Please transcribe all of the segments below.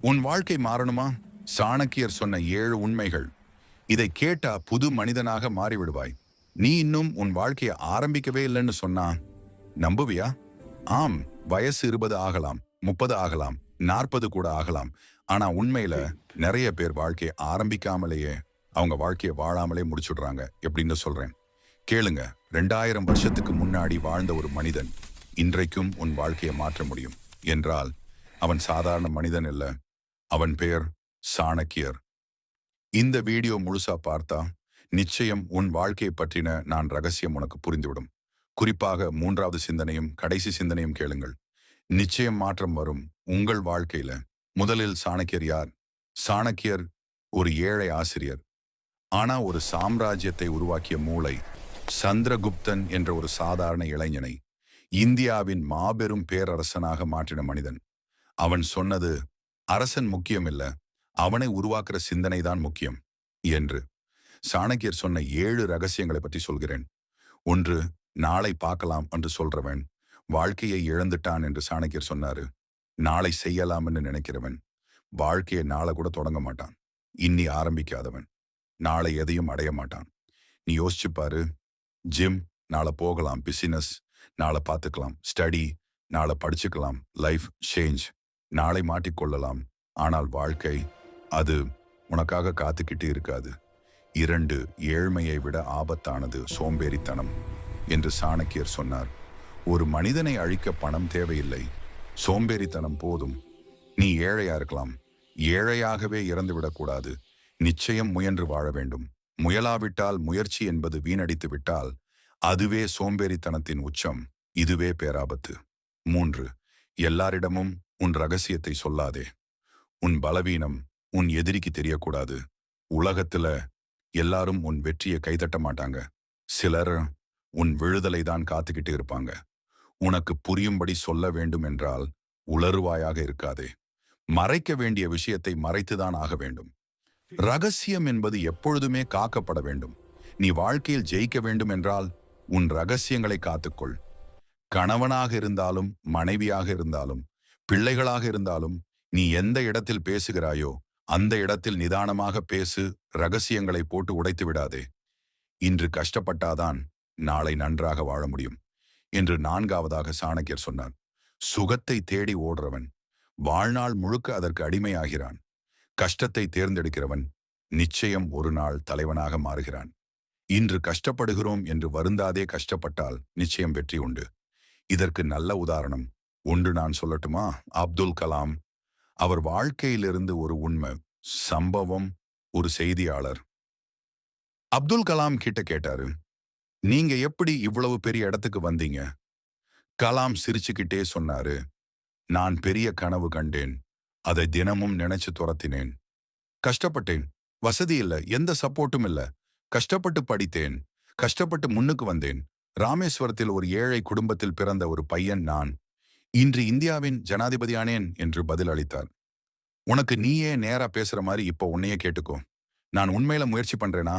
உன் வாழ்க்கை மாறணுமா? சாணக்கியர் சொன்ன 7 உண்மைகள். இதை கேட்டா புது மனிதனாக மாறிவிடுவாய். நீ இன்னும் உன் வாழ்க்கையை ஆரம்பிக்கவே இல்லைன்னு சொன்னா நம்புவியா? ஆம், வயசு 20 ஆகலாம், 30 ஆகலாம், 40 கூட ஆகலாம். ஆனா உண்மையில நிறைய பேர் வாழ்க்கையை ஆரம்பிக்காமலேயே அவங்க வாழ்க்கையை வாழாமலே முடிச்சுடுறாங்க. எப்படின்னு சொல்றேன் கேளுங்க. 2000 வருஷத்துக்கு முன்னாடி வாழ்ந்த ஒரு மனிதன் இன்றைக்கும் உன் வாழ்க்கையை மாற்ற முடியும் என்றால் அவன் சாதாரண மனிதன் இல்ல. அவன் பெயர் சாணக்கியர். இந்த வீடியோ முழுசா பார்த்தா நிச்சயம் உன் வாழ்க்கையை பற்றின நான் ரகசியம் உனக்கு புரிந்துவிடும். குறிப்பாக 3வது சிந்தனையும் கடைசி சிந்தனையும் கேளுங்கள். நிச்சயம் மாற்றம் வரும் உங்கள் வாழ்க்கையில. முதலில் சாணக்கியர் யார்? சாணக்கியர் ஒரு ஏழை ஆசிரியர். ஆனா ஒரு சாம்ராஜ்யத்தை உருவாக்கிய மூளை. சந்திரகுப்தன் என்ற ஒரு சாதாரண இளைஞனை இந்தியாவின் மாபெரும் பேரரசனாக மாற்றின மனிதன். அவன் சொன்னது, அரசன் முக்கியம் இல்ல, அவனை உருவாக்குற சிந்தனை தான் முக்கியம் என்று. சாணக்கியர் சொன்ன 7 ரகசியங்களை பற்றி சொல்கிறேன். 1. நாளை பார்க்கலாம் என்று சொல்றவன் வாழ்க்கையை இழந்துட்டான் என்று சாணக்கியர் சொன்னாரு. நாளை செய்யலாம்னு நினைக்கிறவன் வாழ்க்கையை நாளை கூட தொடங்க மாட்டான். இன்னி ஆரம்பிக்காதவன் நாளை எதையும் அடைய மாட்டான். நீ யோசிச்சு பாரு. ஜிம் நாளை போகலாம், பிசினஸ் நாளை பார்த்துக்கலாம், ஸ்டடி நாளை படிச்சுக்கலாம், லைஃப் சேஞ்ச் நாளை மாட்டிக்கொள்ளலாம். ஆனால் வாழ்க்கை அது உனக்காக காத்துக்கிட்டு இருக்காது. 2. ஏழ்மையை விட ஆபத்தானது சோம்பேறித்தனம் என்று சாணக்கியர் சொன்னார். ஒரு மனிதனை அழிக்க பணம் தேவையில்லை, சோம்பேறித்தனம் போதும். நீ ஏழையா இருக்கலாம், ஏழையாகவே இறந்துவிடக்கூடாது. நிச்சயம் முயன்று வாழ வேண்டும். முயலாவிட்டால், முயற்சி என்பது வீணடித்து விட்டால் அதுவே சோம்பேறித்தனத்தின் உச்சம். இதுவே பேராபத்து. 3. எல்லாரிடமும் உன் ரகசியத்தை சொல்லாதே. உன் பலவீனம் உன் எதிரிக்கு தெரியக்கூடாது. உலகத்துல எல்லாரும் உன் வெற்றியை கைதட்ட மாட்டாங்க. சிலர் உன் விழுதலை தான் காத்துக்கிட்டு இருப்பாங்க. உனக்கு புரியும்படி சொல்ல வேண்டும் என்றால் உளறுவாயாக இருக்காதே. மறைக்க வேண்டிய விஷயத்தை மறைத்துதான் ஆக வேண்டும். ரகசியம் என்பது எப்பொழுதுமே காக்கப்பட வேண்டும். நீ வாழ்க்கையில் ஜெயிக்க வேண்டும் என்றால் உன் ரகசியங்களை காத்துக்கொள். கணவனாக இருந்தாலும், மனைவியாக இருந்தாலும், பிள்ளைகளாக இருந்தாலும், நீ எந்த இடத்தில் பேசுகிறாயோ அந்த இடத்தில் நிதானமாக பேசு. ரகசியங்களை போட்டு உடைத்து விடாதே. இன்று கஷ்டப்பட்டாதான் நாளை நன்றாக வாழ முடியும் என்று 4வதாக சாணக்கியர் சொன்னார். சுகத்தை தேடி ஓடுறவன் வாழ்நாள் முழுக்க அதற்கு அடிமையாகிறான். கஷ்டத்தை தேர்ந்தெடுக்கிறவன் நிச்சயம் ஒரு நாள் தலைவனாக மாறுகிறான். இன்று கஷ்டப்படுகிறோம் என்று வருந்தாதே. கஷ்டப்பட்டால் நிச்சயம் வெற்றி உண்டு. இதற்கு நல்ல உதாரணம் ஒன்று நான் சொல்லட்டுமா? அப்துல் கலாம். அவர் வாழ்க்கையிலிருந்து ஒரு உண்மை சம்பவம். ஒரு செய்தியாளர் அப்துல் கலாம் கிட்ட கேட்டாரு, நீங்க எப்படி இவ்வளவு பெரிய இடத்துக்கு வந்தீங்க? கலாம் சிரிச்சுக்கிட்டே சொன்னாரு, நான் பெரிய கனவு கண்டேன், அதை தினமும் நினைச்சு துரத்தினேன். கஷ்டப்பட்டேன், வசதி இல்ல, எந்த சப்போர்ட்டும் இல்ல, கஷ்டப்பட்டு படித்தேன், கஷ்டப்பட்டு முன்னுக்கு வந்தேன். ராமேஸ்வரத்தில் ஒரு ஏழை குடும்பத்தில் பிறந்த ஒரு பையன் நான் இன்று இந்தியாவின் ஜனாதிபதியானேன் என்று பதில் அளித்தார். உனக்கு நீயே நேரா பேசுற மாதிரி இப்போ உன்னையே கேட்டுக்கோ. நான் உண்மையில முயற்சி பண்றேனா,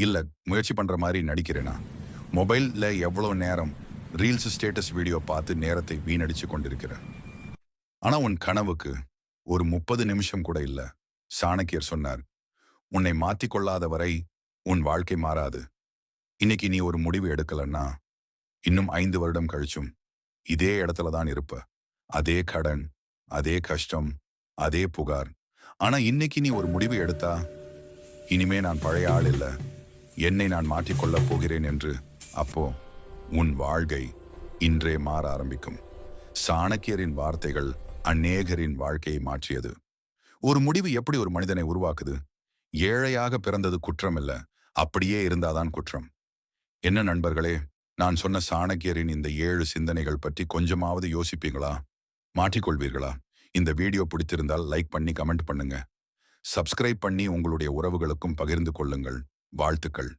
இல்ல முயற்சி பண்ற மாதிரி நடிக்கிறேனா? மொபைல்ல எவ்வளவு நேரம் ரீல்ஸ், ஸ்டேட்டஸ் வீடியோ பார்த்து நேரத்தை வீணடிச்சு கொண்டிருக்கிறேன். ஆனா உன் கனவுக்கு ஒரு 30 நிமிஷம் கூட இல்ல. சாணக்கியர் சொன்னார், உன்னை மாத்திக்கொள்ளாத வரை உன் வாழ்க்கை மாறாது. இன்னைக்கு நீ ஒரு முடிவு எடுக்கலன்னா இன்னும் 5 வருடம் கழிச்சும் இதே இடத்துல தான் இருப்ப. அதே கடன், அதே கஷ்டம், அதே புகார். ஆனா இன்னைக்கு நீ ஒரு முடிவு எடுத்தா, இனிமே நான் பழைய ஆள் இல்ல, என்னை நான் மாற்றிக்கொள்ளப் போகிறேன் என்று, அப்போ உன் வாழ்க்கை இன்றே மாற ஆரம்பிக்கும். சாணக்கியரின் வார்த்தைகள் அநேகரின் வாழ்க்கையை மாற்றியது. ஒரு முடிவு எப்படி ஒரு மனிதனை உருவாக்குது? ஏழையாக பிறந்தது குற்றம் இல்ல, அப்படியே இருந்தாதான் குற்றம். என்ன நண்பர்களே, நான் சொன்ன சாணக்கியரின் இந்த 7 சிந்தனைகள் பற்றி கொஞ்சமாவது யோசிப்பீங்களா? மாற்றிக்கொள்வீர்களா? இந்த வீடியோ பிடித்திருந்தால் லைக் பண்ணி கமெண்ட் பண்ணுங்க. சப்ஸ்கிரைப் பண்ணி உங்களுடைய உறவுகளுக்கும் பகிர்ந்து கொள்ளுங்கள். வாழ்த்துக்கள்.